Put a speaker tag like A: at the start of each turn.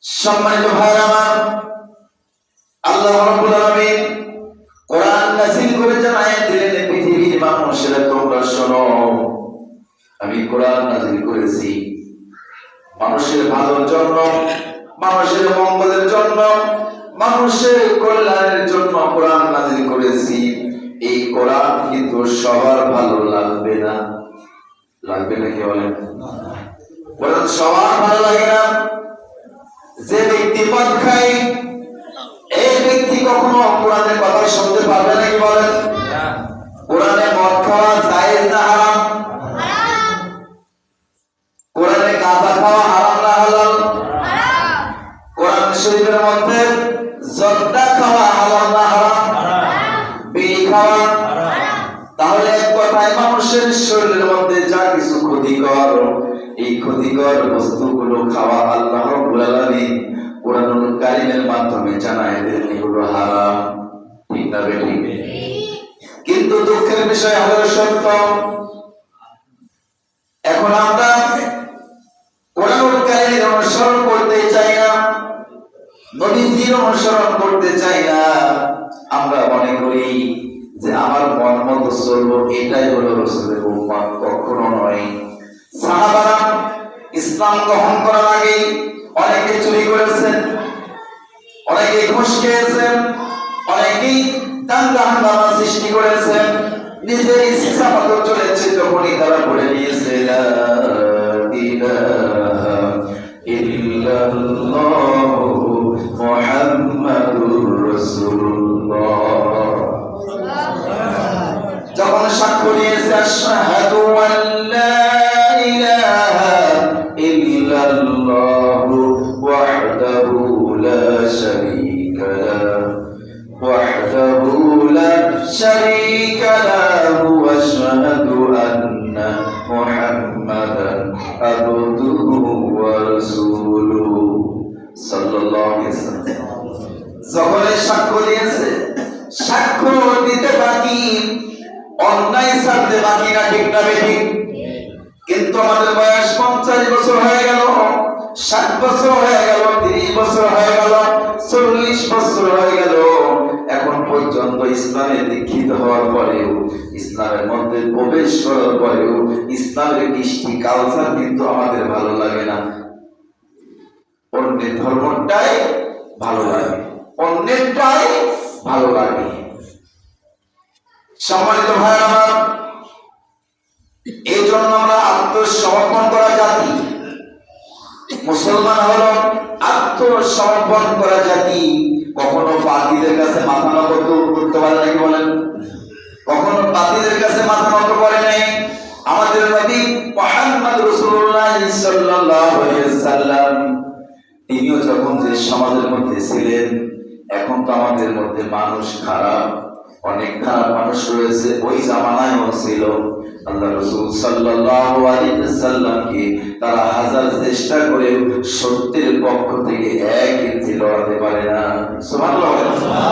A: সম্মানিত ভাইরা আমার, আল্লাহ রাব্বুল আলামিন কোরআন নাযিল করে জানায় দিলেন, পৃথিবীর মানুষেরা তোমরা শোনো, আমি কোরআন নাযিল করেছি মানুষের ভালোর জন্য, মানুষের মঙ্গলের জন্য, মানুষের কল্যাণের জন্য কোরআন নাযিল করেছি। এই কোরআন কিন্তু সবার ভালো লাগবে না। লাগবে না? কি বলেন? কোরআন সবার ভালো লাগে না। যে ব্যক্তি মদ খায় এই ব্যক্তি কখনো কোরআনের কথা শুনতে পারবে না। কি বলেন? কোরআনে মদ খাওয়া জায়েজ না হারাম? কোরআনে গাঁজা খাওয়া হারাম না হালাল? কোরআন শরীফের মধ্যে জর্দা খাওয়া হালাল না হারাম? বিড়ি খাওয়া? তাহলে এক কথায় মানুষের শরীরের মধ্যে যা কিছু ক্ষতিকর, এই ক্ষতিকর বস্তুগুলো খাওয়া আল্লাহ রাব্বুল আলামিন কোরআনুল কারীমের মাধ্যমে জানায় দেন এগুলো হারাম। ঠিক না বেঠিক? কিন্তু দুঃখের বিষয় হলো সত্য, এখন আমরা কোরআনুল কারীমের অনুসরণ করতে চাই না, নবীজির অনুসরণ করতে চাই না। আমরা মনে করি যে আমার মন মতো চলবো, এটাই হলো রাসূলের উম্মত। কখনো নয়। সাহাবারা ইসলাম গ্রহণ করার আগে অনেকে চুরি করেছেন, অনেকে ঘুষ খেয়েছেন, অনেকেই দাঙ্গা হাঙ্গামা সৃষ্টি করেছেন, নিজের ইচ্ছা মতো চলেছে। যখনই তারা বলে নিয়েছে লা ইলাহা ইল্লাল্লাহু মুহাম্মাদুর রাসূলুল্লাহ, যখন সাক্ষ্য দিয়েছে আশহাদু আল্লা ইলাহা ইল্লাল্লাহু ওয়াহদাহু লা শারীকা লাহু ওয়াহদাহু লা শারীকা লাহু ওয়া আশহাদু আন্না মুহাম্মাদান আবদুহু ওয়া রাসূলুহু সাল্লাল্লাহু আলাইহি ওয়াসাল্লাম। যখন সাক্ষ্য দিয়েছে, সাক্ষ্য দিতে বাকি, অন্যায় ছাড়তে বাকি না। ঠিক না বেঠিক? কিন্তু আমাদের বয়স 50 বছর হয়ে গেল, 60 বছর হয়ে গেল, 30 বছর হয়ে গেল, 40 বছর হয়ে গেল, এখন পর্যন্ত ইসলামে দীক্ষিত হওয়ার পরেও, ইসলামের মধ্যে প্রবেশ করার পরেও ইসলামের কৃষ্টি কালচার কিন্তু আমাদের ভালো লাগে না। অন্যের ধর্মটাই ভালো লাগে, অন্যেরটাই ভালো লাগে। সম্মানিত ভাই আমার, এই জন্য আমরা আত্মসমর্পণ করা জাতি, মুসলমান হলো আত্মসমর্পণ করা জাতি। কখনো বাতিলের কাছে মাথা নত করতে পারে নাকি বলেন? কখনো বাতিলের কাছে মাথা নত করে নাই। আমাদের নবী মুহাম্মদ রাসূলুল্লাহ সাল্লাল্লাহু আলাইহি ওয়াসাল্লাম তিনিও যখন যে সমাজের মধ্যে ছিলেন, এখন তো আমাদের মধ্যে মানুষ খারাপ, অনেক খারাপ মানুষ রয়েছে, ওই জামানায়ও ছিল। আল্লাহ রাসূল সাল্লাল্লাহু আলাইহি ওয়াসাল্লামকে তারা হাজার চেষ্টা করে সত্যের পক্ষ থেকে এক ইঞ্চি লড়াতে পারে না। সুবহানাল্লাহ।